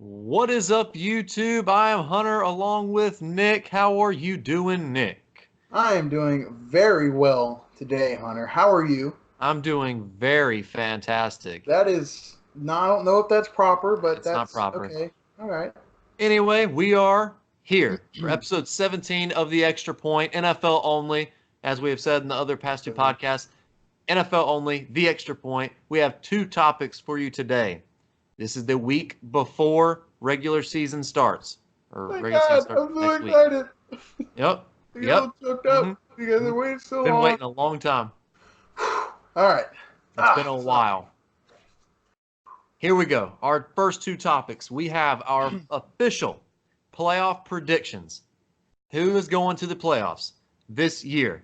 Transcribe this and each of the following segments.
What is up, YouTube? I am Hunter along with Nick. How are you doing, Nick? I am doing very well today, Hunter. How are you? I'm doing very fantastic. That is, no, I don't know if that's proper, but It's not that's proper. okay. All right. Anyway, we are here for episode 17 of the Extra Point, NFL only. As we have said in the other past two podcasts, NFL only, the Extra Point. We have two topics for you today. This is the week before regular season starts, or Thank regular season God, starts I'm so next week. excited. Yep, I get a yep. little choked Mm-hmm. up because I Mm-hmm. waited so Been long. waiting a long time. All right. It's been a while. Here we go. Our first two topics. We have our official playoff predictions. Who is going to the playoffs this year?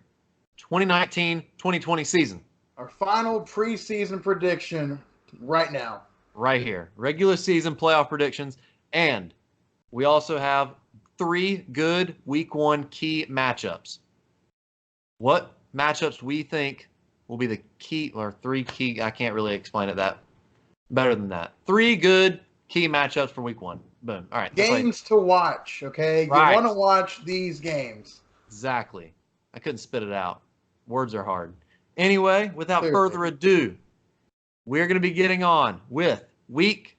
2019-2020 season. Our final preseason prediction right now. Right here. Regular season playoff predictions. And we also have three good week one key matchups. What matchups we think will be the key, or three key, I can't really explain it that better than that. Three good key matchups for week one. Boom. All right. Games to watch, okay? You Right. want to watch these games. Exactly. I couldn't spit it out. Words are hard. Anyway, without Seriously. further ado, we're going to be getting on with AFC.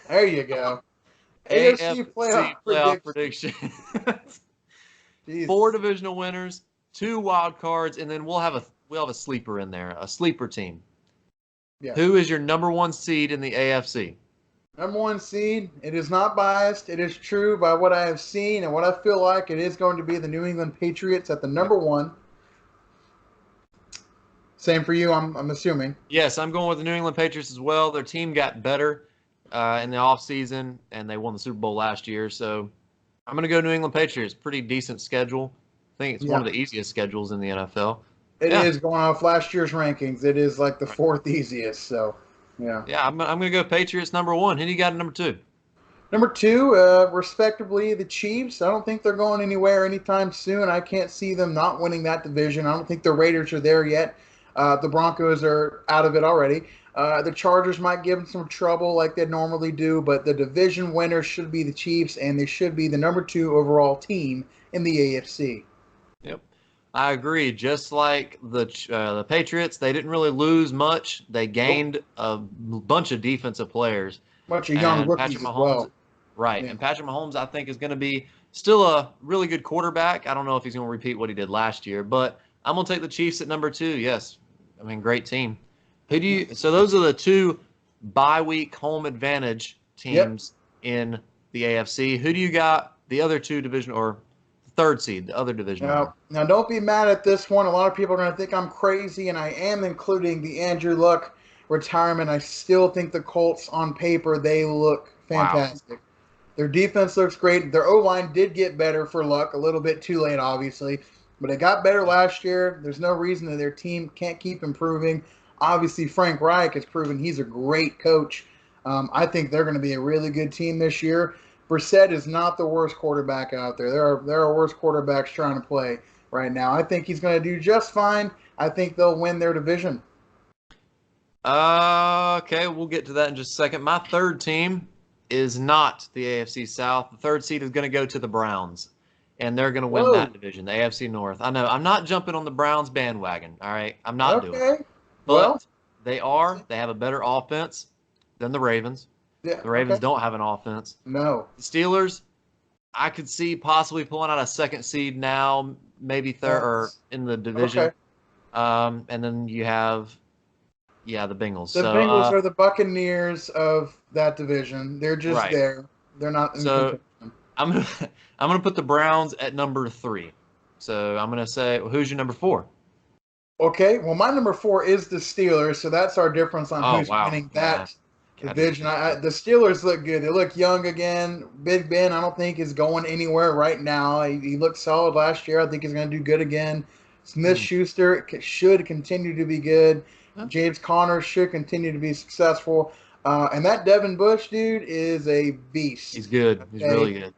There you go. AFC AFC playoff prediction. predictions. Jesus. 4 divisional winners, 2 wild cards, and then we'll have a sleeper in there, a sleeper team. Yeah. Who is your number 1 seed in the AFC? Number 1 seed. It is not biased. It is true by what I have seen and what I feel like. It is going to be the New England Patriots at the number 1. Same for you, I'm assuming. Yes, I'm going with the New England Patriots as well. Their team got better in the offseason, and they won the Super Bowl last year. So I'm going to go New England Patriots. Pretty decent schedule. I think it's one of the easiest schedules in the NFL. It is going off last year's rankings. It is like the 4th easiest. So, yeah. Yeah, I'm going to go Patriots number 1. Who do you got at number 2? Number 2, respectively, the Chiefs. I don't think they're going anywhere anytime soon. I can't see them not winning that division. I don't think the Raiders are there yet. The Broncos are out of it already. The Chargers might give them some trouble like they normally do, but the division winner should be the Chiefs, and they should be the number 2 overall team in the AFC. Yep, I agree. Just like the Patriots, they didn't really lose much. They gained a bunch of defensive players. Bunch of young rookies Patrick as Mahomes, well. right? Yeah. And Patrick Mahomes, I think, is going to be still a really good quarterback. I don't know if he's going to repeat what he did last year, but I'm going to take the Chiefs at number 2. Yes, I mean, great team. Who do you? So those are the 2 bye-week home advantage teams in the AFC. Who do you got? The other 2 division or third seed, the other division. Now, don't be mad at this one. A lot of people are going to think I'm crazy, and I am including the Andrew Luck retirement. I still think the Colts, on paper, they look fantastic. Wow. Their defense looks great. Their O-line did get better for Luck, a little bit too late, obviously. But it got better last year. There's no reason that their team can't keep improving. Obviously, Frank Reich has proven he's a great coach. I think they're going to be a really good team this year. Brissett is not the worst quarterback out there. There are worse quarterbacks trying to play right now. I think he's going to do just fine. I think they'll win their division. Okay, we'll get to that in just a second. My third team is not the AFC South. The third seed is going to go to the Browns, and they're going to win that division, the AFC North. I know I'm not jumping on the Browns bandwagon. All right, I'm not doing it. But they have a better offense than the Ravens. Yeah, the Ravens don't have an offense. No. The Steelers, I could see possibly pulling out a second seed now, maybe third or in the division. Okay. And then you have, the Bengals. The Bengals are the Buccaneers of that division. They're just there. They're not in contention. I'm gonna put the Browns at number 3. So I'm gonna say, who's your number 4? Okay, well, my number 4 is the Steelers, so that's our difference on who's winning that division. The Steelers look good. They look young again. Big Ben, I don't think, is going anywhere right now. He looked solid last year. I think he's going to do good again. Smith-Schuster should continue to be good. James Conner should continue to be successful. And that Devin Bush dude is a beast. He's good. Okay? He's really good.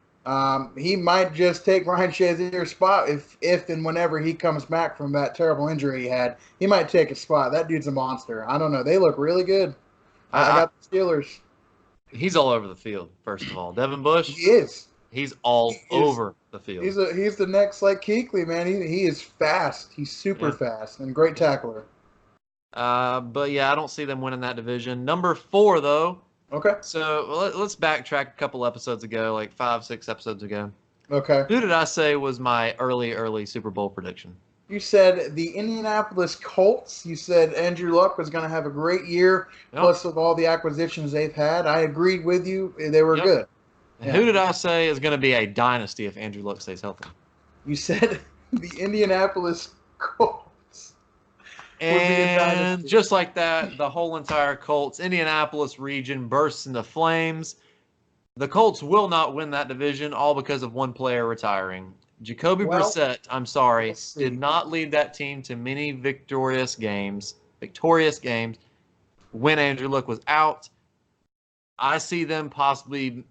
He might just take Ryan Shazier's spot if and whenever he comes back from that terrible injury he had. He might take a spot. That dude's a monster. I don't know. They look really good. I got the Steelers. He's all over the field. First of all, Devin Bush, He is. he's all He is. over the field. He's the next like Kuechly, man. He is fast. He's super fast and great tackler. But yeah, I don't see them winning that division. Number 4 though. Okay. So let's backtrack a couple episodes ago, like 5, 6 episodes ago. Okay. Who did I say was my early Super Bowl prediction? You said the Indianapolis Colts. You said Andrew Luck was going to have a great year, plus with all the acquisitions they've had. I agreed with you. They were good. Yeah. Who did I say is going to be a dynasty if Andrew Luck stays healthy? You said the Indianapolis Colts. And just like that, the whole entire Colts, Indianapolis region bursts into flames. The Colts will not win that division, all because of one player retiring. Jacoby Brissett, I'm sorry, did not lead that team to many victorious games when Andrew Luck was out. I see them possibly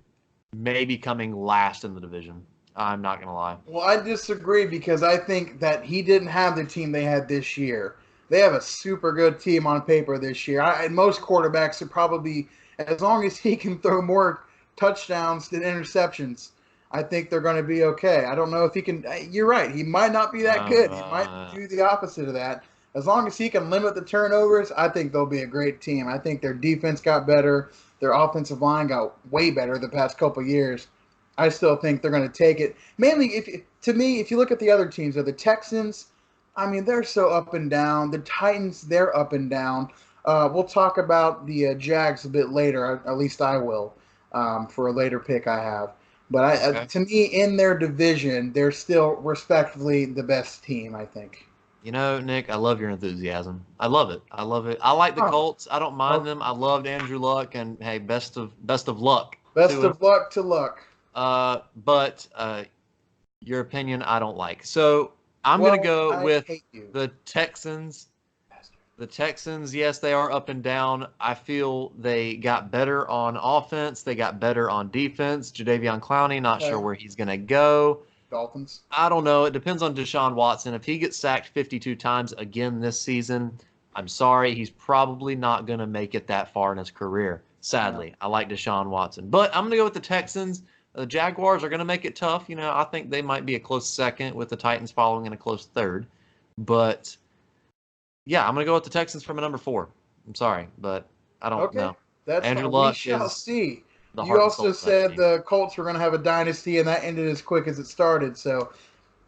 maybe coming last in the division. I'm not going to lie. Well, I disagree because I think that he didn't have the team they had this year. They have a super good team on paper this year. And most quarterbacks are probably, as long as he can throw more touchdowns than interceptions, I think they're going to be okay. I don't know if he can. You're right. He might not be that good. He might do the opposite of that. As long as he can limit the turnovers, I think they'll be a great team. I think their defense got better. Their offensive line got way better the past couple of years. I still think they're going to take it. Mainly, if you look at the other teams, the Texans, I mean, they're so up and down. The Titans, they're up and down. We'll talk about the Jags a bit later. At least I will, for a later pick I have. But to me, in their division, they're still respectively the best team, I think. You know, Nick, I love your enthusiasm. I love it. I love it. I like the Colts. I don't mind them. I loved Andrew Luck, and hey, best of luck. Best of luck to Luck. But your opinion, I don't like. So I'm going to go with the Texans. The Texans, yes, they are up and down. I feel they got better on offense. They got better on defense. Jadeveon Clowney, not sure where he's going to go. Dolphins. I don't know. It depends on Deshaun Watson. If he gets sacked 52 times again this season, I'm sorry. He's probably not going to make it that far in his career. Sadly, I like Deshaun Watson. But I'm going to go with the Texans. The Jaguars are going to make it tough. You know, I think they might be a close second with the Titans following in a close third. But yeah, I'm going to go with the Texans from a number 4. I'm sorry, but I don't know. That's Andrew Luck we shall see. The you also said the Colts were going to have a dynasty, and that ended as quick as it started. So,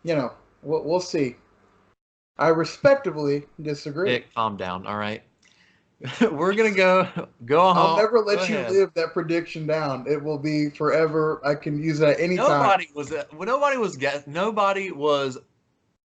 you know, we'll see. I respectably disagree. Nick, calm down, all right? We're going to go home. I'll never let you live that prediction down. It will be forever. I can use it at any time. Nobody was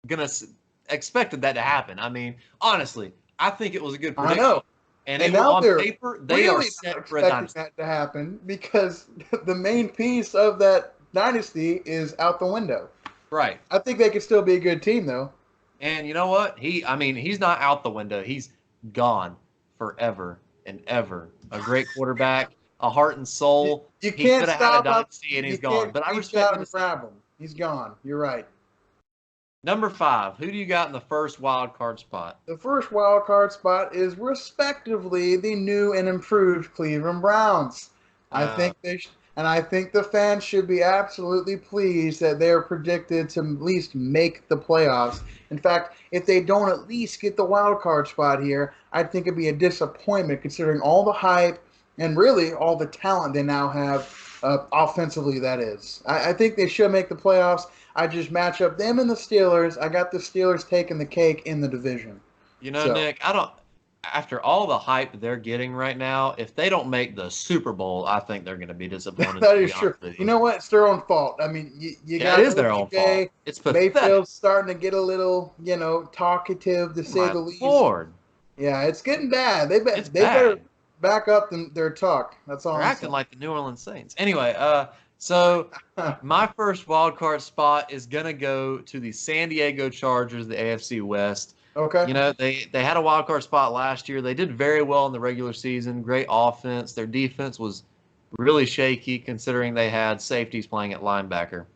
going to expected that to happen. I mean, honestly, I think it was a good prediction. I know. And now on paper, they really are set for a dynasty. That to happen because the main piece of that dynasty is out the window. Right. I think they could still be a good team, though. And you know what? He's not out the window. He's gone forever and ever. A great quarterback, a heart and soul. You can't stop had a dynasty and he's gone. But I respect him. Grab him. He's gone. You're right. Number 5, who do you got in the first wild card spot? The first wild card spot is respectively the new and improved Cleveland Browns. I think the fans should be absolutely pleased that they're predicted to at least make the playoffs. In fact, if they don't at least get the wild card spot here, I think it'd be a disappointment considering all the hype and really all the talent they now have offensively, that is. I think they should make the playoffs. I just match up them and the Steelers. I got the Steelers taking the cake in the division. You know, Nick, after all the hype they're getting right now, if they don't make the Super Bowl, I think they're going to be disappointed. That is true. You know what? It's their own fault. I mean, you got it is their own fault. It's pathetic. Mayfield's starting to get a little, talkative to say the least. Lord. Yeah, it's getting bad. They better back up their talk. That's all. They're acting like the New Orleans Saints. Anyway, so my first wild card spot is going to go to the San Diego Chargers, the AFC West. Okay. You know, they had a wild card spot last year. They did very well in the regular season. Great offense. Their defense was really shaky considering they had safeties playing at linebacker.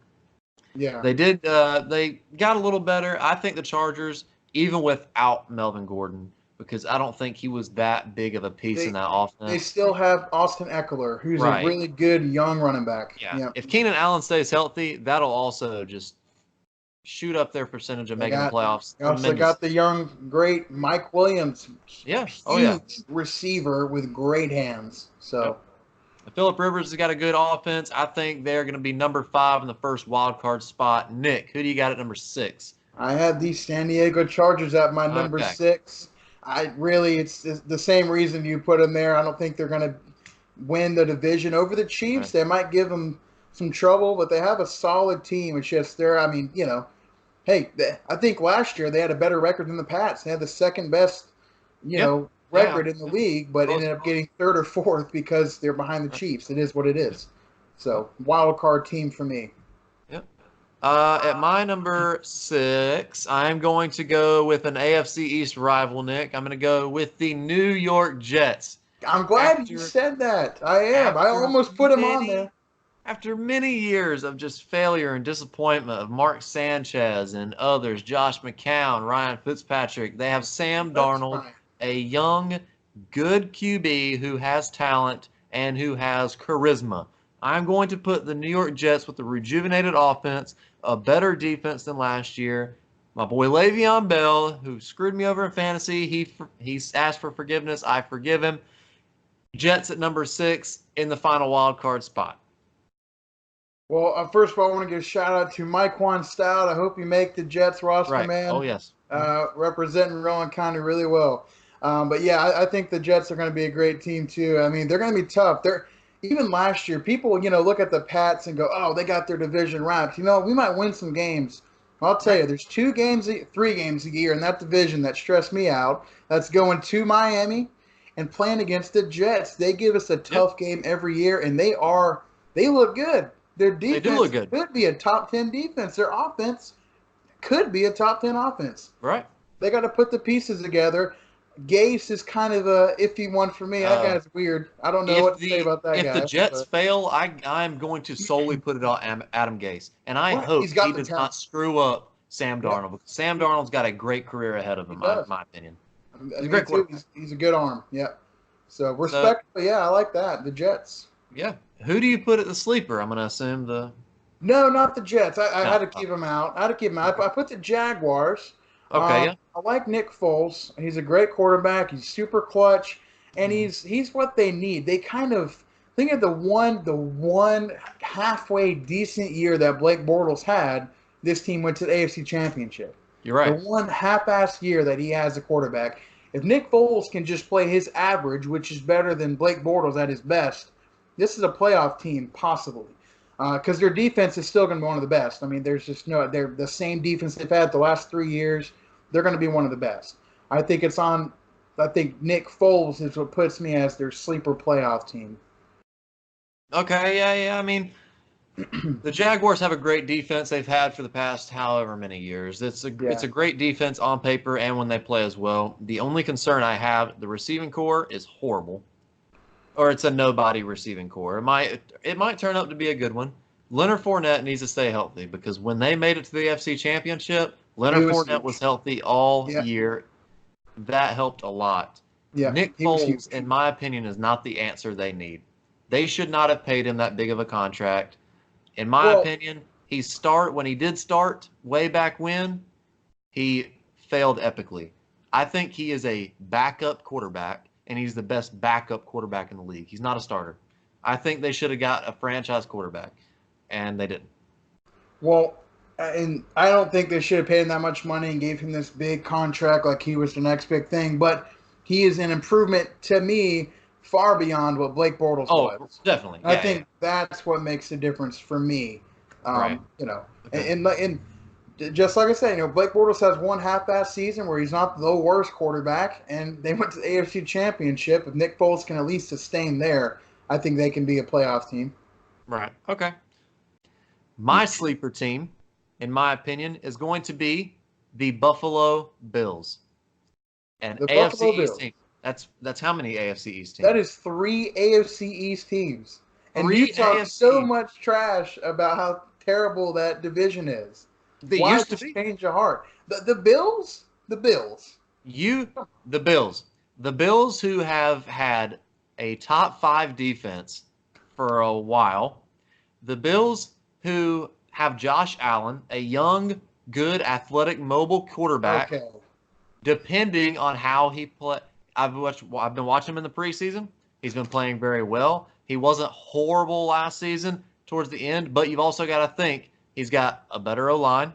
Yeah. They got a little better. I think the Chargers, even without Melvin Gordon, because I don't think he was that big of a piece in They that they offense. still have Austin Eckler, who's a Right. really good young running back. Yeah. Yeah. If Keenan Allen stays healthy, that'll also just shoot up their percentage of making the playoffs They also got the tremendously. young, great Mike Williams, Yeah. Oh yeah. huge receiver with great hands. Yep. So Philip Rivers has got a good offense. I think they're going to be number 5 in the first wild card spot. Nick, who do you got at number 6? I have the San Diego Chargers at my number Okay. 6. It's the same reason you put them there. I don't think they're going to win the division over the Chiefs. Right. They might give them some trouble, but they have a solid team. It's just I mean, hey, I think last year they had a better record than the Pats. They had the second best, Yep. Yeah. record in the league, but ended up getting third or fourth because they're behind the Chiefs. It is what it is. So wild card team for me. Yep. At my number 6, I'm going to go with an AFC East rival, Nick. I'm going to go with the New York Jets. I'm glad you said that. I am. I almost put him on there. After many years of just failure and disappointment of Mark Sanchez and others, Josh McCown, Ryan Fitzpatrick, they have Sam Darnold, a young, good QB who has talent and who has charisma. I'm going to put the New York Jets with a rejuvenated offense, a better defense than last year. My boy Le'Veon Bell, who screwed me over in fantasy, he's asked for forgiveness. I forgive him. Jets at number 6 in the final wild card spot. Well, first of all, I want to give a shout out to Mike Stout. I hope you make the Jets roster, man. Oh, yes. Representing Rowan County really well. But yeah, I think the Jets are going to be a great team too. I mean, they're going to be tough. Even last year, people look at the Pats and go, "Oh, they got their division wrapped." We might win some games. I'll tell you, there's 3 games a year in that division that stress me out. That's going to Miami and playing against the Jets. They give us a tough game every year, and they look good. Their defense could be a top 10 defense. Their offense could be a top 10 offense. Right. They got to put the pieces together. Gase is kind of a iffy one for me. That guy's weird. I don't know what to say about that guy. If the Jets fail, I'm going to solely put it on Adam Gase. And I hope he does not screw up Sam Darnold. Because Sam Darnold's got a great career ahead of him, in my opinion. He's a great quarterback. He's a good arm. Yeah. So respectful. Yeah, I like that. The Jets. Yeah. Who do you put at the sleeper? I'm going to assume No, not the Jets. I had to keep him out. I put the Jaguars. Okay, yeah. I like Nick Foles. He's a great quarterback. He's super clutch, and he's what they need. They kind of think of the one halfway decent year that Blake Bortles had. This team went to the AFC Championship. You're right. The one half-ass year that he has a quarterback. If Nick Foles can just play his average, which is better than Blake Bortles at his best, this is a playoff team possibly. Because their defense is still going to be one of the best. I mean, they're the same defense they've had the last 3 years. They're going to be one of the best. I think Nick Foles is what puts me as their sleeper playoff team. Okay, yeah. I mean, the Jaguars have a great defense they've had for the past however many years. It's a great defense on paper and when they play as well. The only concern I have, the receiving core is horrible. Or it's a nobody receiving core. It might turn out to be a good one. Leonard Fournette needs to stay healthy because when they made it to the AFC Championship, Leonard Fournette was healthy all year. That helped a lot. Yeah, Nick Foles, in my opinion, is not the answer they need. They should not have paid him that big of a contract. In my opinion, when he did start way back when, he failed epically. I think he is a backup quarterback, and he's the best backup quarterback in the league. He's not a starter. I think they should have got a franchise quarterback, and they didn't. Well, and I don't think they should have paid him that much money and gave him this big contract like he was the next big thing. But he is an improvement to me far beyond what Blake Bortles was. Definitely. I think that's what makes the difference for me. Right. And just like I said, Blake Bortles has one half-ass season where he's not the worst quarterback, and they went to the AFC Championship. If Nick Foles can at least sustain there, I think they can be a playoff team. Right. Okay. My sleeper team, in my opinion, is going to be the Buffalo Bills. And the AFC Buffalo East Bills. Team. That's how many AFC East teams? That is 3 AFC East teams. And you talk so much trash about how terrible that division is. Why used to change your heart? The Bills? The Bills. The Bills. The Bills, who have had a top 5 defense for a while. The Bills, who have Josh Allen, a young, good, athletic, mobile quarterback, Okay. depending on how he play. I've been watching him in the preseason. He's been playing very well. He wasn't horrible last season towards the end, but you've also got to think he's got a better O-line.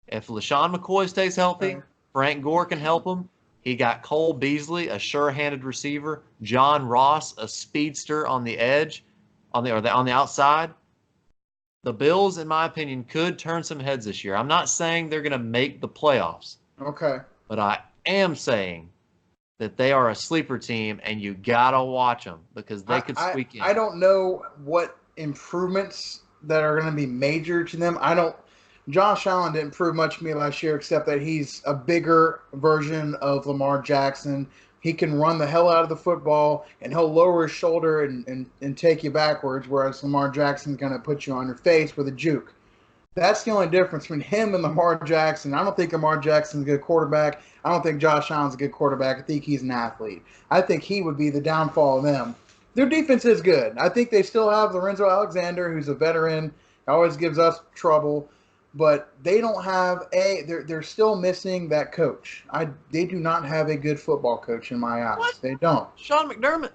If LaShawn McCoy stays healthy, Frank Gore can help him. He got Cole Beasley, a sure-handed receiver, John Ross, a speedster on the edge, on the outside. The Bills, in my opinion, could turn some heads this year. I'm not saying they're going to make the playoffs. Okay. But I am saying that they are a sleeper team, and you gotta watch them because they could squeak in. I don't know what improvements that are going to be major to them. Josh Allen didn't prove much to me last year, except that he's a bigger version of Lamar Jackson. He can run the hell out of the football, and he'll lower his shoulder and take you backwards, whereas Lamar Jackson's going to put you on your face with a juke. That's the only difference between him and Lamar Jackson. I don't think Lamar Jackson's a good quarterback. I don't think Josh Allen's a good quarterback. I think he's an athlete. I think he would be the downfall of them. Their defense is good. I think they still have Lorenzo Alexander, who's a veteran, always gives us trouble. But they don't have they're still missing that coach. They do not have a good football coach in my eyes. What? They don't. Sean McDermott.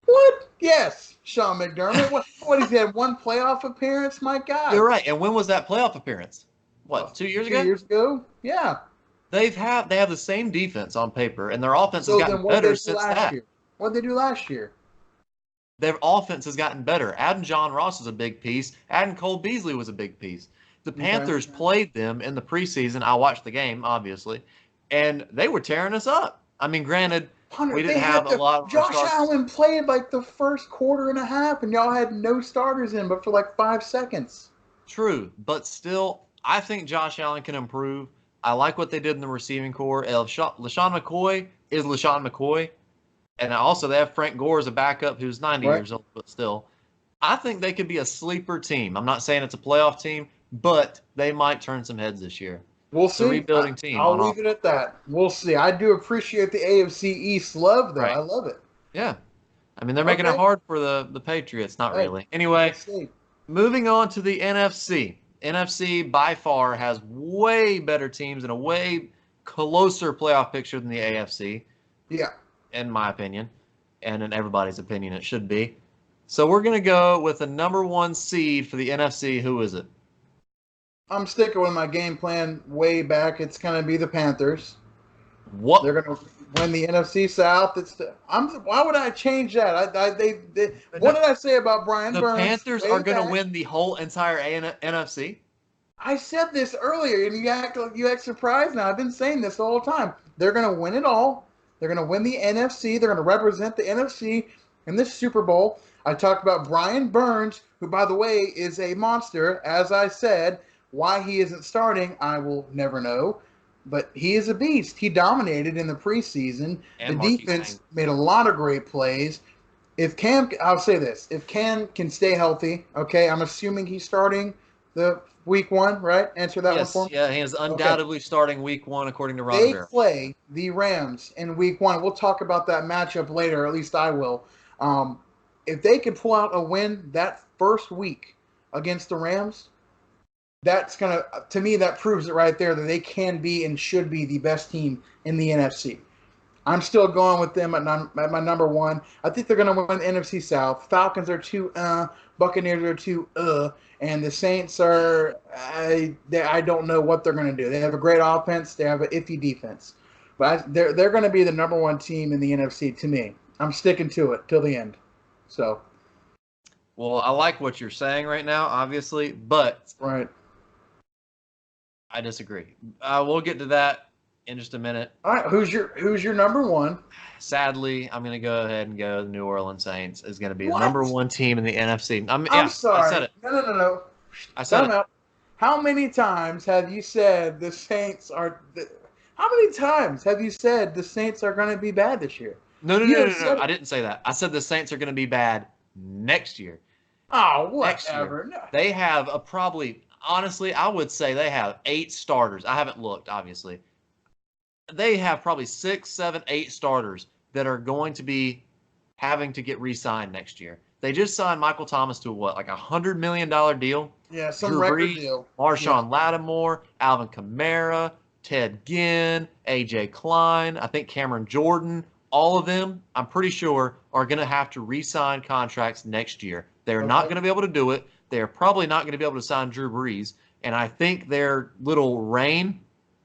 What? Yes, Sean McDermott. What? He's had one playoff appearance? My God. You're right. And when was that playoff appearance? What, 2 years ago? 2 years ago? Yeah. They have the same defense on paper, and their offense has gotten better since that. What did they do last year? Their offense has gotten better. Adding John Ross was a big piece. Adding Cole Beasley was a big piece. The Panthers played them in the preseason. I watched the game, obviously, and they were tearing us up. I mean, granted, we didn't have a lot of Josh Allen played like the first quarter and a half, and y'all had no starters in but for like 5 seconds. True, but still, I think Josh Allen can improve. I like what they did in the receiving core. LaShawn McCoy is LaShawn McCoy. And also they have Frank Gore as a backup who's 90 years old, but still. I think they could be a sleeper team. I'm not saying it's a playoff team, but they might turn some heads this year. We'll it's see. A rebuilding team. I'll leave it at that. We'll see. I do appreciate the AFC East love, though. Right. I love it. Yeah. I mean, they're making it hard for the Patriots. Not really. Anyway, moving on to the NFC. NFC, by far, has way better teams and a way closer playoff picture than the AFC. Yeah. In my opinion. And in everybody's opinion, it should be. So we're going to go with the number 1 seed for the NFC. Who is it? I'm sticking with my game plan way back. It's going to be the Panthers. What? They're going to win the NFC South. Why would I change that? What did I say about Brian Burns? The Panthers are going to win the whole entire NFC? I said this earlier, and you act surprised now. I've been saying this the whole time. They're going to win it all. They're going to win the NFC. They're going to represent the NFC in this Super Bowl. I talked about Brian Burns, who, by the way, is a monster. As I said, why he isn't starting, I will never know. But he is a beast. He dominated in the preseason. And the defense made a lot of great plays. I'll say this. If Cam can stay healthy, okay, I'm assuming he's starting the week 1, right? Answer that one for me. Yeah, he is undoubtedly starting week 1 according to Ron Rivera. They play the Rams in week 1. We'll talk about that matchup later, or at least I will. If they can pull out a win that first week against the Rams, that's to me, that proves it right there that they can be and should be the best team in the NFC. I'm still going with them at my number 1. I think they're going to win the NFC South. Falcons are 2, Buccaneers are 2, and the Saints are, I don't know what they're going to do. They have a great offense. They have an iffy defense. But they're going to be the number 1 team in the NFC to me. I'm sticking to it till the end. So. Well, I like what you're saying right now, obviously, but right. I disagree. We'll get to that in just a minute. All right, who's your number 1? Sadly, I'm going to go ahead and go the New Orleans Saints is going to be the number 1 team in the NFC. I'm sorry. I said it. No. I said it. How many times have you said the Saints are how many times have you said the Saints are going to be bad this year? No. I didn't say that. I said the Saints are going to be bad next year. Oh, whatever. No. They have honestly, I would say they have 8 starters. I haven't looked, obviously. they have probably 6, 7, 8 starters that are going to be having to get re-signed next year. They just signed Michael Thomas to what, like $100 million deal? Yeah, some Drew record Brees, deal. Marshawn Lattimore, Alvin Kamara, Ted Ginn, A.J. Klein, I think Cameron Jordan, all of them, I'm pretty sure, are going to have to re-sign contracts next year. They're not going to be able to do it. They're probably not going to be able to sign Drew Brees. And I think their little reign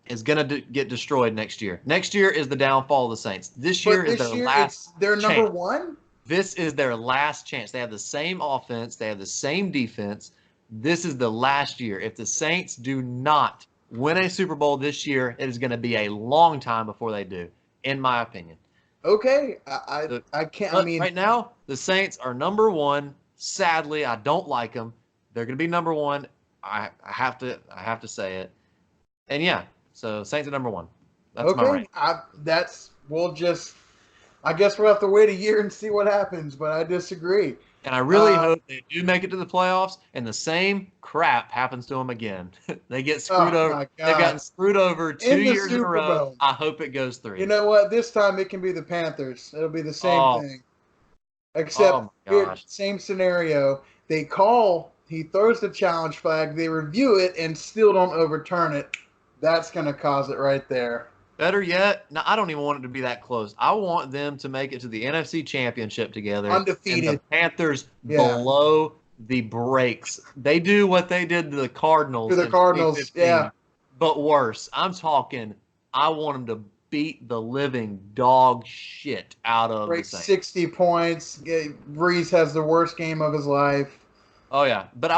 is going to get destroyed next year. Next year is the downfall of the Saints. This year is their last it's their chance. number one? This is their last chance. They have the same offense. They have the same defense. This is the last year. If the Saints do not win a Super Bowl this year, it is going to be a long time before they do, in my opinion. Okay, I can't. I mean, right now the Saints are number one. Sadly, I don't like them. They're going to be number one. I have to say it. And yeah, so Saints are number one. That's my rank. I guess we'll have to wait a year and see what happens. But I disagree. And I really hope they do make it to the playoffs, and the same crap happens to them again. They get screwed over. They've gotten screwed over 2 years in a row. I hope it goes 3. You know what? This time it can be the Panthers. It'll be the same thing. Except, same scenario. He throws the challenge flag, they review it, and still don't overturn it. That's going to cause it right there. Better yet, no, I don't even want it to be that close. I want them to make it to the NFC Championship together. Undefeated. And the Panthers below the brakes. They do what they did to the Cardinals. To the Cardinals, yeah. But worse. I'm talking, I want them to beat the living dog shit out of the Saints. 60 points. Brees has the worst game of his life. Oh, yeah. But I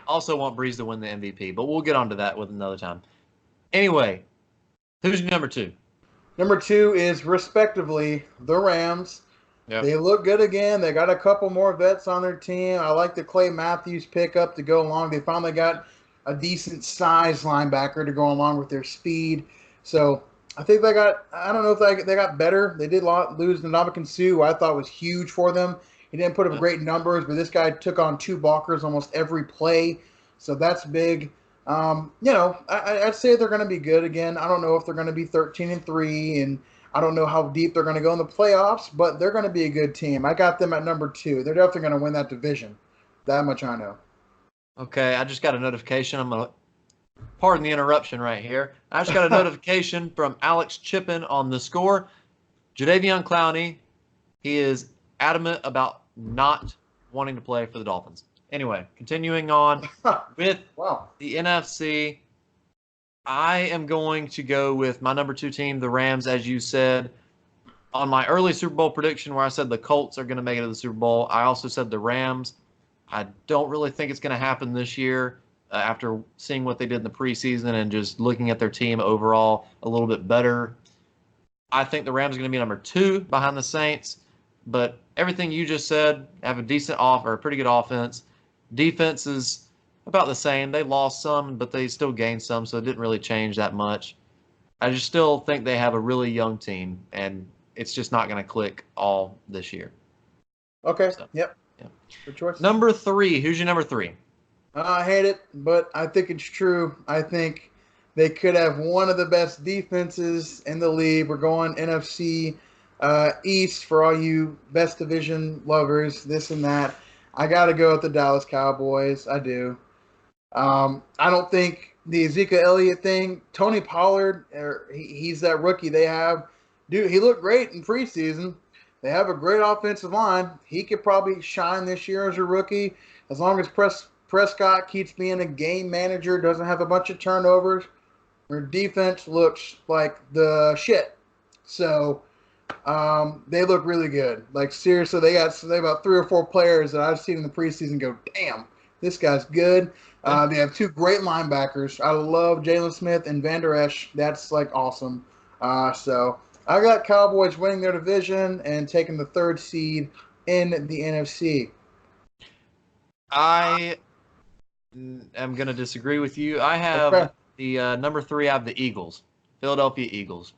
also want Brees to win the MVP. But we'll get onto that with another time. Anyway. Who's number 2? Number 2 is, respectively, the Rams. Yep. They look good again. They got a couple more vets on their team. I like the Clay Matthews pickup to go along. They finally got a decent size linebacker to go along with their speed. So I think I don't know if they got better. They did lose Ndamukong Suh, who I thought was huge for them. He didn't put up great numbers, but this guy took on 2 blockers almost every play. So that's big. I'd say they're going to be good again. I don't know if they're going to be 13-3, and I don't know how deep they're going to go in the playoffs, but they're going to be a good team. I got them at number 2. They're definitely going to win that division. That much I know. Okay, I just got a notification. Pardon the interruption right here. I just got a notification from Alex Chippen on the score. Jadeveon Clowney, he is adamant about not wanting to play for the Dolphins. Anyway, continuing on with the NFC, I am going to go with my number 2 team, the Rams, as you said. On my early Super Bowl prediction where I said the Colts are going to make it to the Super Bowl, I also said the Rams. I don't really think it's going to happen this year after seeing what they did in the preseason and just looking at their team overall a little bit better. I think the Rams are going to be number 2 behind the Saints, but everything you just said, have a pretty good offense. Defense is about the same. They lost some, but they still gained some, so it didn't really change that much. I just still think they have a really young team, and it's just not going to click all this year. Okay. So, yep. Good choice. Number 3. Who's your number 3? I hate it, but I think it's true. I think they could have one of the best defenses in the league. We're going NFC East for all you best division lovers, this and that. I got to go with the Dallas Cowboys. I do. I don't think the Ezekiel Elliott thing, Tony Pollard, he's that rookie they have. Dude, he looked great in preseason. They have a great offensive line. He could probably shine this year as a rookie as long as Prescott keeps being a game manager, doesn't have a bunch of turnovers. Their defense looks like the shit. So they look really good. Like, seriously, they got about 3 or 4 players that I've seen in the preseason go, damn, this guy's good. They have 2 great linebackers. I love Jalen Smith and Van Der Esch. That's, like, awesome. So I got Cowboys winning their division and taking the 3rd seed in the NFC. I am going to disagree with you. I have the number 3, I have the Eagles, Philadelphia Eagles.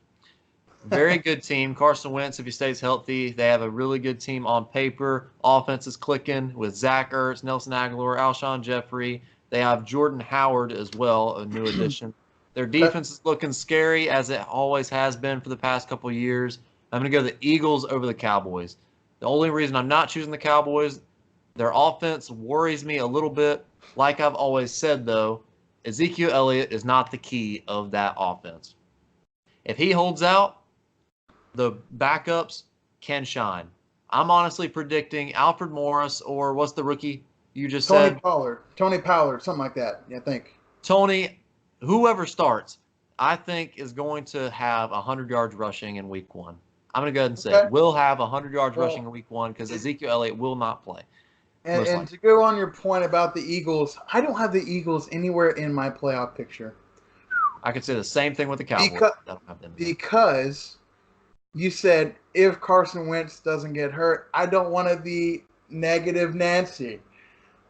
Very good team. Carson Wentz, if he stays healthy, they have a really good team on paper. Offense is clicking with Zach Ertz, Nelson Aguilar, Alshon Jeffrey. They have Jordan Howard as well, a new addition. Their defense is looking scary, as it always has been for the past couple of years. I'm going to go the Eagles over the Cowboys. The only reason I'm not choosing the Cowboys, their offense worries me a little bit. Like I've always said, though, Ezekiel Elliott is not the key of that offense. If he holds out, the backups can shine. I'm honestly predicting Alfred Morris, or what's the rookie you just said? Tony Pollard, something like that. I think. Tony, whoever starts, I think is going to have 100 yards rushing in week 1. I'm going to go ahead and say it. Will have 100 yards rushing in week 1 because Ezekiel Elliott will not play. And to go on your point about the Eagles, I don't have the Eagles anywhere in my playoff picture. I could say the same thing with the Cowboys. Because you said if Carson Wentz doesn't get hurt, I don't want to be negative Nancy.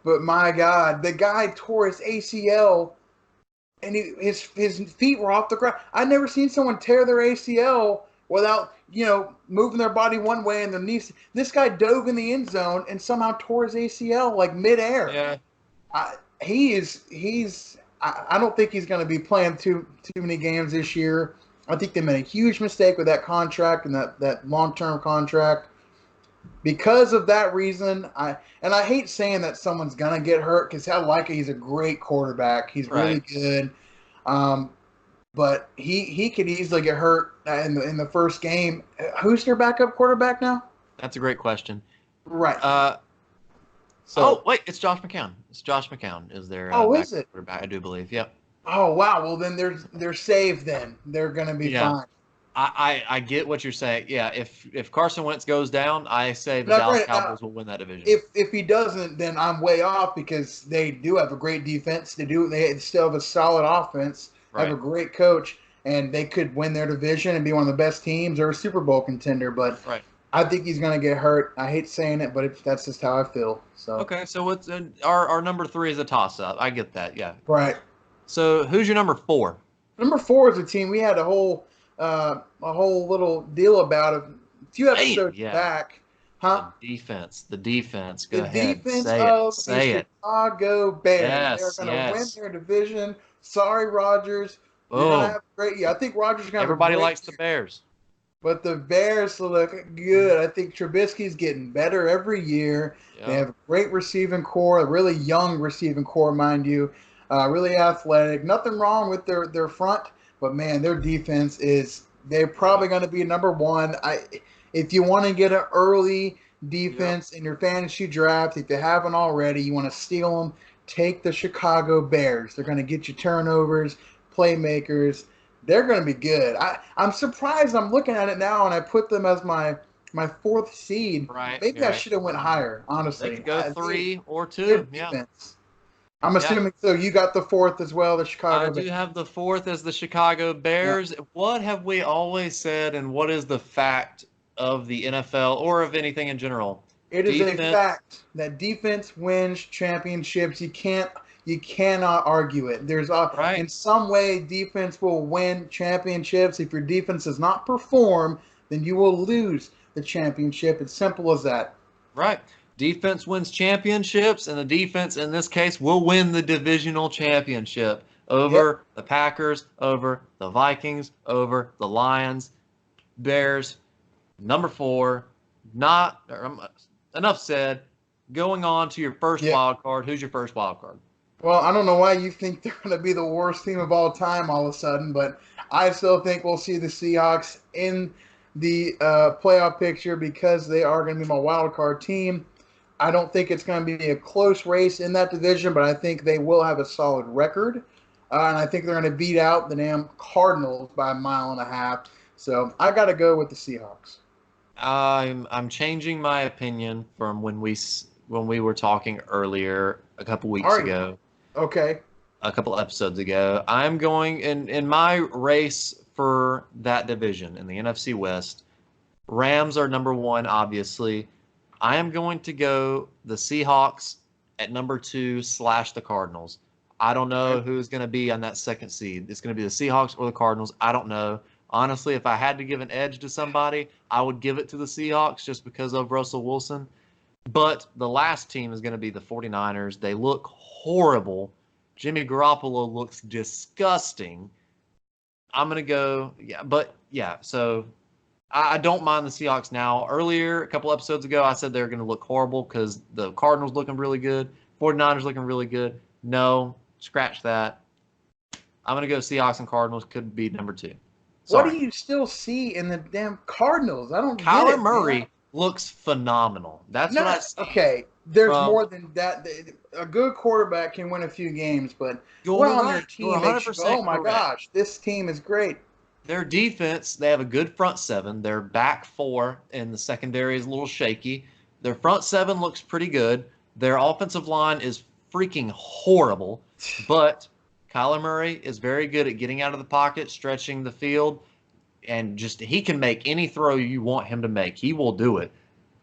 But my God, the guy tore his ACL and his feet were off the ground. I've never seen someone tear their ACL without, moving their body one way and their knees. This guy dove in the end zone and somehow tore his ACL like midair. Yeah. I don't think he's going to be playing too many games this year. I think they made a huge mistake with that contract and that long-term contract. Because of that reason, I hate saying that someone's going to get hurt because he's a great quarterback. He's really good. But he could easily get hurt in the first game. Who's their backup quarterback now? That's a great question. Right. Wait, it's Josh McCown. It's Josh McCown is their is it? quarterback, I do believe. Yep. Oh wow. Well then they're saved. Then they're going to be fine. I get what you're saying. Yeah, if Carson Wentz goes down, I say the Dallas Cowboys will win that division. If he doesn't, then I'm way off because they do have a great defense. They still have a solid offense. Right. Have a great coach, and they could win their division and be one of the best teams or a Super Bowl contender. But I think he's going to get hurt. I hate saying it, but that's just how I feel. So okay, so what's our number 3 is a toss-up. I get that. Yeah. Right. So who's your number 4? Number 4 is a team we had a whole little deal about a few episodes back. Huh? The defense. Go ahead. The defense of the Chicago Bears. Yes, they're going to win their division. Sorry, Rodgers. You're going to have a great year. I think Rodgers is going to have Everybody likes the Bears. But the Bears look good. I think Trubisky's getting better every year. Yep. They have a great receiving core, a really young receiving core, mind you. Really athletic. Nothing wrong with their front. But, man, their defense they're probably going to be number 1. If you want to get an early defense in your fantasy draft, if you haven't already, you want to steal them, take the Chicago Bears. They're going to get you turnovers, playmakers. They're going to be good. I'm surprised. I'm looking at it now, and I put them as my 4th seed. Right. Maybe I should have went higher, honestly. They could go 3 or 2. Yeah. I'm assuming so. You got the 4th as well, the Chicago Bears. I do have the 4th as the Chicago Bears. Yeah. What have we always said, and what is the fact of the NFL or of anything in general? It is a fact that defense wins championships. You cannot argue it. In some way, defense will win championships. If your defense does not perform, then you will lose the championship. It's simple as that. Right. Defense wins championships, and the defense, in this case, will win the divisional championship over the Packers, over the Vikings, over the Lions, Bears. Number 4, enough said. Going on to your first wild card. Who's your first wild card? Well, I don't know why you think they're going to be the worst team of all time all of a sudden, but I still think we'll see the Seahawks in the playoff picture because they are going to be my wild card team. I don't think it's going to be a close race in that division, but I think they will have a solid record. And I think they're going to beat out the damn Cardinals by 1.5 miles. So I got to go with the Seahawks. I'm changing my opinion from when we were talking earlier a couple weeks ago. Okay. A couple episodes ago. I'm going in my race for that division in the NFC West. Rams are number 1, obviously. I am going to go the Seahawks at number 2 / the Cardinals. I don't know who's going to be on that 2nd seed. It's going to be the Seahawks or the Cardinals. I don't know. Honestly, if I had to give an edge to somebody, I would give it to the Seahawks just because of Russell Wilson. But the last team is going to be the 49ers. They look horrible. Jimmy Garoppolo looks disgusting. I'm going to go, so I don't mind the Seahawks now. Earlier, a couple episodes ago, I said they were going to look horrible because the Cardinals looking really good, 49ers looking really good. No, scratch that. I'm going to go Seahawks and Cardinals could be number 2. What Sorry. do you still see in the damn Cardinals? I don't get Kyler it, Murray man. looks phenomenal. That's what No, I see okay. There's from. more than that. A good quarterback can win a few games, but what You're on their right. You're team makes you go, "Oh 100% my correct. gosh, this team is great." Their defense, they have a good front seven. Their back four and the secondary is a little shaky. Their front seven looks pretty good. Their offensive line is freaking horrible, but Kyler Murray is very good at getting out of the pocket, stretching the field, and just he can make any throw you want him to make. He will do it.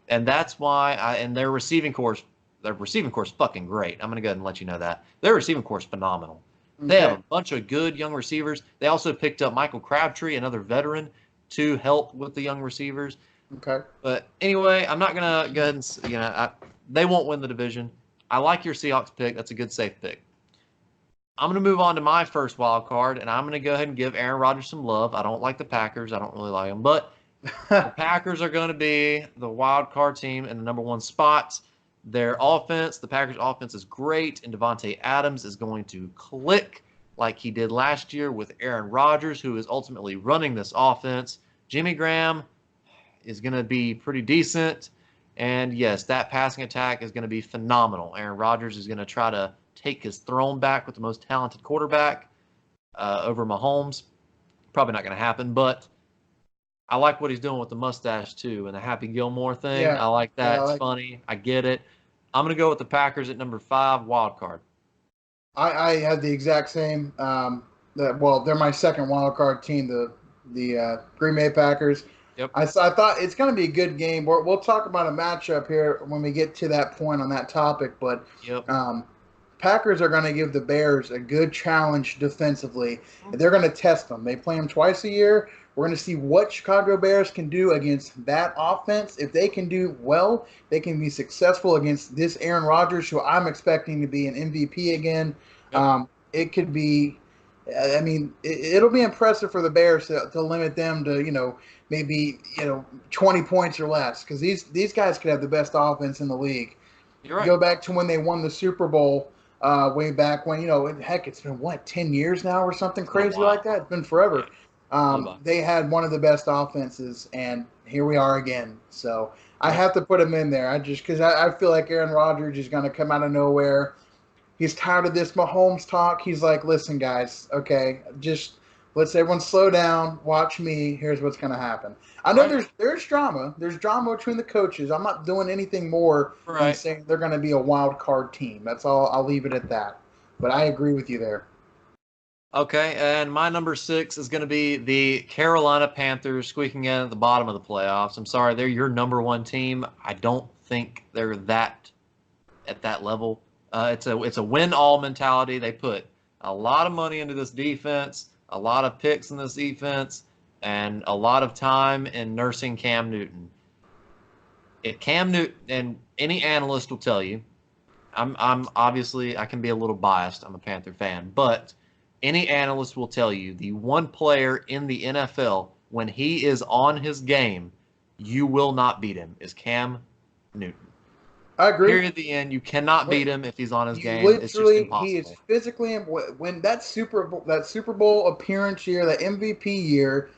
And that's why and their receiving course fucking great. I'm gonna go ahead and let you know that. Their receiving course phenomenal. They have Okay. a bunch of good young receivers. They also picked up Michael Crabtree, another veteran, to help with the young receivers. Okay. But anyway, I'm not gonna go ahead and they won't win the division. I like your Seahawks pick. That's a good safe pick. I'm going to move on to my first wild card, and I'm going to go ahead and give Aaron Rodgers some love. I don't like the Packers. I don't really like them, but the Packers are going to be the wild card team in the number 1 spot. Their offense, the Packers' offense is great, and Devontae Adams is going to click like he did last year with Aaron Rodgers, who is ultimately running this offense. Jimmy Graham is going to be pretty decent, and yes, that passing attack is going to be phenomenal. Aaron Rodgers is going to try to take his throne back with the most talented quarterback over Mahomes. Probably not going to happen, but I like what he's doing with the mustache too and the Happy Gilmore thing. Yeah. I like Yeah, that. I It's like. funny. I get it. I'm going to go with the Packers at number 5, wild card. I had the exact same. They're my second wild card team, the Green Bay Packers. Yep. I thought it's going to be a good game. We'll talk about a matchup here when we get to that point on that topic. But Yep. Packers are going to give the Bears a good challenge defensively. They're going to test them. They play them twice a year. We're going to see what Chicago Bears can do against that offense. If they can do well, they can be successful against this Aaron Rodgers, who I'm expecting to be an MVP again. Yep. It could be. I mean, it'll be impressive for the Bears to limit them to maybe 20 points or less, because these guys could have the best offense in the league. You're right. Go back to when they won the Super Bowl. Way back when, heck, it's been 10 years now or something crazy like that. It's been forever. They had one of the best offenses, and here we are again. So I have to put him in there. Because I feel like Aaron Rodgers is going to come out of nowhere. He's tired of this Mahomes talk. He's like, listen, guys, okay, just let's everyone slow down. Watch me. Here's what's going to happen. I know there's drama. There's drama between the coaches. I'm not doing anything more than saying they're going to be a wild card team. That's all. I'll leave it at that. But I agree with you there. Okay, and my number 6 is going to be the Carolina Panthers, squeaking in at the bottom of the playoffs. I'm sorry, they're your number 1 team. I don't think they're at that level. It's a win-all mentality. They put a lot of money into this defense, a lot of picks in this defense, and a lot of time in nursing Cam Newton. If Cam Newton, and any analyst will tell you, I'm obviously I can be a little biased. I'm a Panther fan, but any analyst will tell you the one player in the NFL when he is on his game, you will not beat him is Cam Newton. I agree. Period. The end. You cannot beat him if he's on his game. It's just Literally, impossible. he is physically when that Super Bowl appearance year, that MVP year,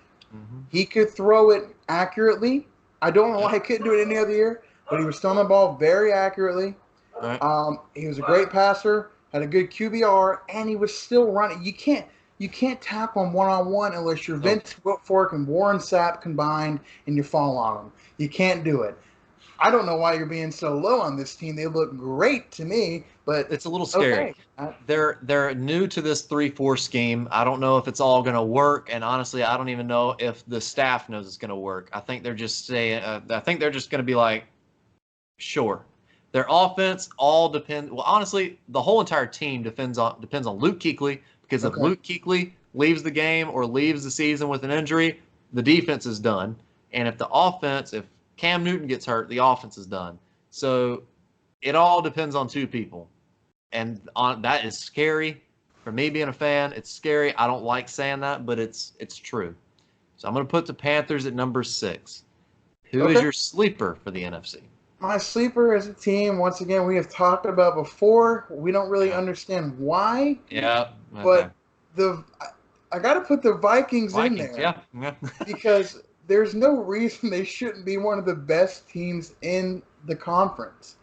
he could throw it accurately. I don't know why he couldn't do it any other year, but he was throwing the ball very accurately. Right. He was a great passer, had a good QBR, and he was still running. You can't tackle him one-on-one unless you're Vince Wilfork and Warren Sapp combined and you fall on him. You can't do it. I don't know why you're being so low on this team. They look great to me, but it's a little scary. Okay. They're new to this 3-4 scheme. I don't know if it's all going to work, and honestly, I don't even know if the staff knows it's going to work. I think they're just saying. I think they're just going to be like, sure. Their offense all depends. Well, honestly, the whole entire team depends on Luke Kuechly, because if Luke Kuechly leaves the game or leaves the season with an injury, the defense is done. And if Cam Newton gets hurt, the offense is done. So it all depends on 2 people, and that is scary. For me being a fan, it's scary. I don't like saying that, but it's true. So I'm going to put the Panthers at number 6. Who is Okay. your sleeper for the NFC? My sleeper as a team, once again, we have talked about before. We don't really Yeah. understand why, Yeah. Okay. but I got to put the Vikings in Vikings. there Yeah. because there's no reason they shouldn't be one of the best teams in the conference.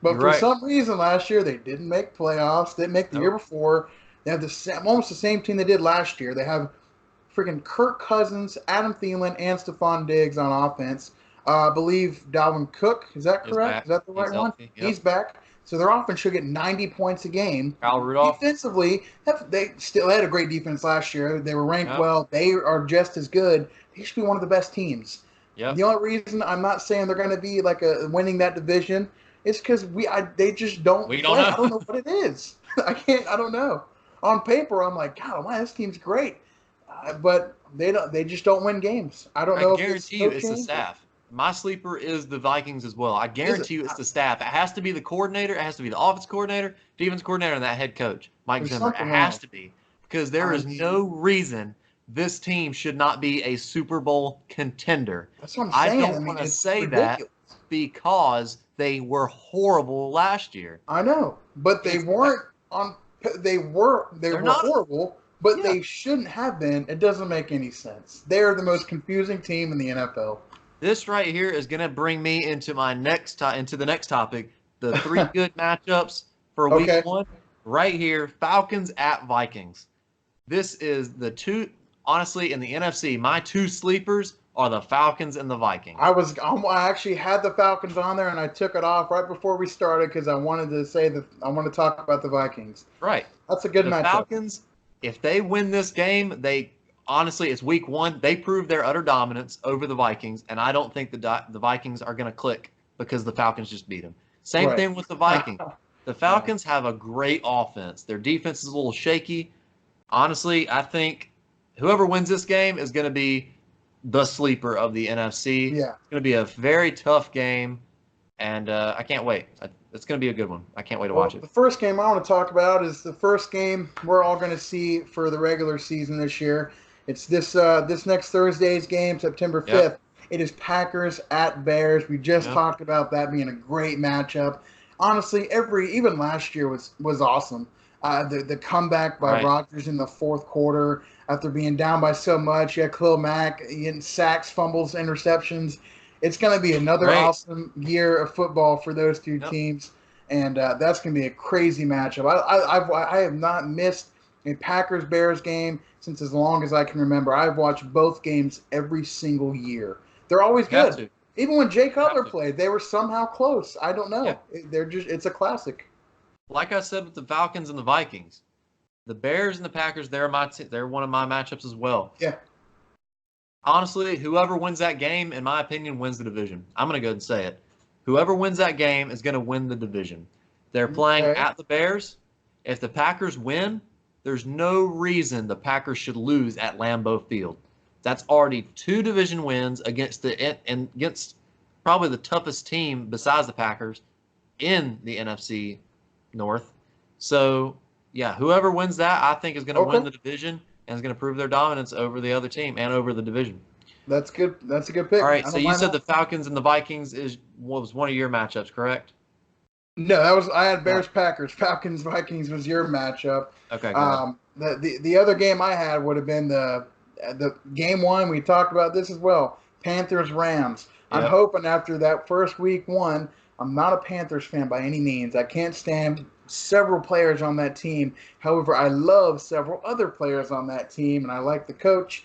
But You're for right. some reason last year they didn't make playoffs. Didn't make the year Nope. before. They have almost the same team they did last year. They have freaking Kirk Cousins, Adam Thielen, and Stephon Diggs on offense. I believe Dalvin Cook, is that He's correct? back. Is that the He's right one? healthy. Yep. He's back. So their offense should get 90 points a game. Kyle Rudolph. Defensively, they still had a great defense last year. They were ranked Yep. well. They are just as good. They should be one of the best teams. Yep. The only reason I'm not saying they're going to be like winning that division is because they just don't We play. don't know. I don't know what it is. I don't know. On paper, I'm like, God, man, this team's great, but they don't. They just don't win games. I don't know I if it's guarantee you it's the coaching. staff. My sleeper is the Vikings as well. I guarantee you it's the staff. It has to be the coordinator. It has to be the offense coordinator, defense coordinator, and that head coach, Mike There's Zimmer. It something has wrong. to be because there is no reason this team should not be a Super Bowl contender. That's what I'm I saying. don't I mean, want to it's say ridiculous. that because they were horrible last year. I know, but they weren't on. They were not- horrible, but Yeah. they shouldn't have been. It doesn't make any sense. They're the most confusing team in the NFL. This right here is going to bring me into my into the next topic, the 3 good matchups for week Okay. 1. Right here, Falcons at Vikings. This is the two, honestly, in the NFC, my 2 sleepers are the Falcons and the Vikings. I actually had the Falcons on there, and I took it off right before we started because I wanted to say that I want to talk about the Vikings. Right. That's a good The matchup. Falcons, if they win this game, honestly, it's week 1. They prove their utter dominance over the Vikings, and I don't think the Vikings are going to click because the Falcons just beat them. Same Right. thing with the Vikings. The Falcons have a great offense. Their defense is a little shaky. Honestly, I think whoever wins this game is going to be the sleeper of the NFC. Yeah. It's going to be a very tough game, and I can't wait. It's going to be a good one. I can't wait to watch it. The first game I want to talk about is the first game we're all going to see for the regular season this year. It's this next Thursday's game, September 5th. Yep. It is Packers at Bears. We just talked about that being a great matchup. Honestly, even last year was awesome. The comeback by Rodgers in the fourth quarter after being down by so much. Yeah, Khalil Mack getting sacks, fumbles, interceptions. It's going to be another awesome year of football for those two teams, and that's going to be a crazy matchup. I have not missed a Packers-Bears game since as long as I can remember. I've watched both games every single year. They're always good. Even when Jay Cutler played, they were somehow close. I don't know. Yeah. It's a classic. Like I said with the Falcons and the Vikings, the Bears and the Packers, they're one of my matchups as well. Yeah. Honestly, whoever wins that game, in my opinion, wins the division. I'm going to go ahead and say it. Whoever wins that game is going to win the division. They're playing at the Bears. If the Packers win, there's no reason the Packers should lose at Lambeau Field. That's already 2 division wins against probably the toughest team besides the Packers in the NFC North. So, yeah, whoever wins that, I think, is going to win the division and is going to prove their dominance over the other team and over the division. That's good. That's a good pick. All right, so you said the Falcons and the Vikings was one of your matchups, correct? No, I had Bears Packers. Falcons Vikings was your matchup. Okay. Good. The other game I had would have been the game 1. We talked about this as well. Panthers Rams. Yep. I'm hoping after that first week 1. I'm not a Panthers fan by any means. I can't stand several players on that team. However, I love several other players on that team, and I like the coach.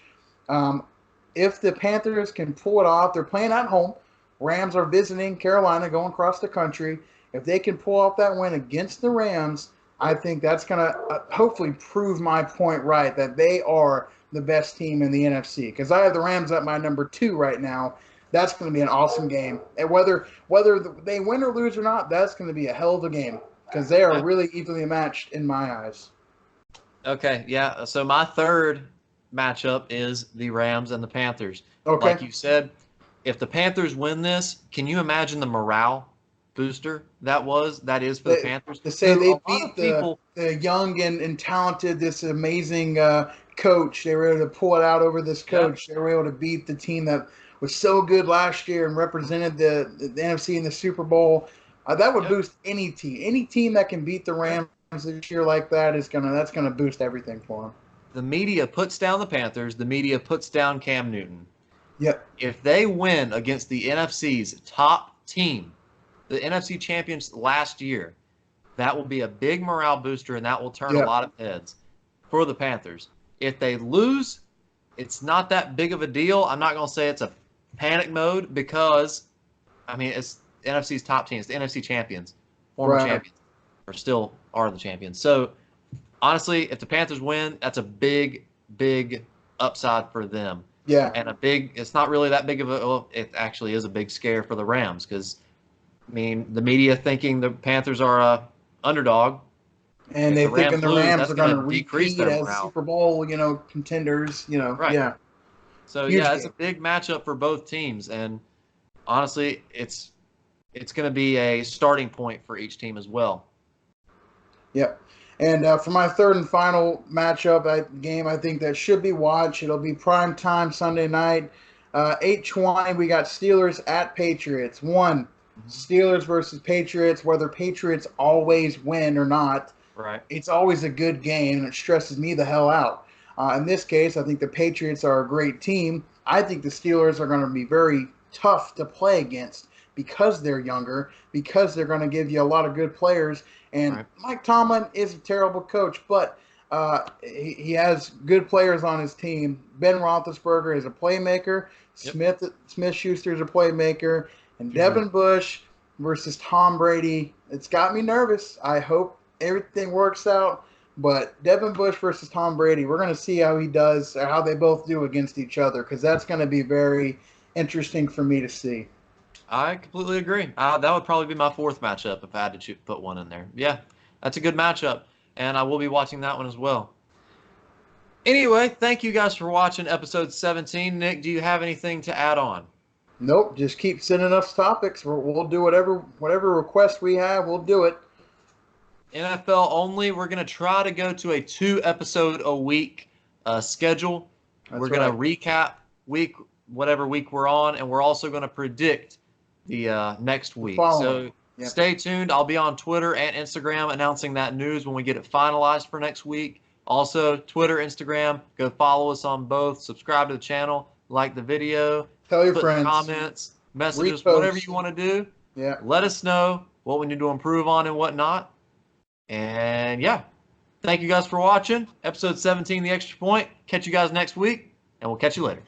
If the Panthers can pull it off, they're playing at home. Rams are visiting Carolina, going across the country. If they can pull off that win against the Rams, I think that's going to hopefully prove my point right, that they are the best team in the NFC. Because I have the Rams at my number 2 right now. That's going to be an awesome game. And whether they win or lose or not, that's going to be a hell of a game because they are really evenly matched in my eyes. Okay, yeah. So my third matchup is the Rams and the Panthers. Okay. Like you said, if the Panthers win this, can you imagine the morale booster that is for the Panthers. To say Who they a lot beat of people, the young and talented, this amazing coach. They were able to pull it out over this coach. They were able to beat the team that was so good last year and represented the NFC in the Super Bowl. That would boost any team. Any team that can beat the Rams this year like that that's gonna boost everything for them. The media puts down the Panthers. The media puts down Cam Newton. Yep. If they win against the NFC's top team, the NFC champions last year, that will be a big morale booster, and that will turn a lot of heads for the Panthers. If they lose, it's not that big of a deal. I'm not going to say it's a panic mode because, I mean, it's NFC's top team. It's the NFC champions, former champions, or still are the champions. So, honestly, if the Panthers win, that's a big, big upside for them. Yeah. And it's not really that big of well, it actually is a big scare for the Rams because, I mean, the media thinking the Panthers are a underdog. And they thinking the Rams are going to decrease repeat as Super Bowl, contenders, Right. Yeah. So, it's a big matchup for both teams. And honestly, it's going to be a starting point for each team as well. Yep. And for my third and final matchup game, I think that should be watched. It'll be prime time Sunday night, 8:20. We got Steelers at Patriots. Steelers versus Patriots. Whether Patriots always win or not, it's always a good game, and it stresses me the hell out. In this case, I think the Patriots are a great team. I think the Steelers are going to be very tough to play against because they're younger, because they're going to give you a lot of good players. And Mike Tomlin is a terrible coach, but he has good players on his team. Ben Roethlisberger is a playmaker. Smith-Schuster is a playmaker. And Devin Bush versus Tom Brady, it's got me nervous. I hope everything works out. But Devin Bush versus Tom Brady, we're going to see how he does, or how they both do against each other, because that's going to be very interesting for me to see. I completely agree. That would probably be my fourth matchup if I had to put one in there. Yeah, that's a good matchup, and I will be watching that one as well. Anyway, thank you guys for watching episode 17. Nick, do you have anything to add on? Nope, just keep sending us topics. We'll do whatever request we have, we'll do it. NFL only. We're going to try to go to a 2-episode-a-week schedule. We're going to recap whatever week we're on, and we're also going to predict the next week. So stay tuned. I'll be on Twitter and Instagram announcing that news when we get it finalized for next week. Also, Twitter, Instagram, go follow us on both. Subscribe to the channel, like the video, tell your friends, comments, messages, whatever you want to do. Yeah. Let us know what we need to improve on and whatnot. And thank you guys for watching. Episode 17, The Extra Point. Catch you guys next week, and we'll catch you later.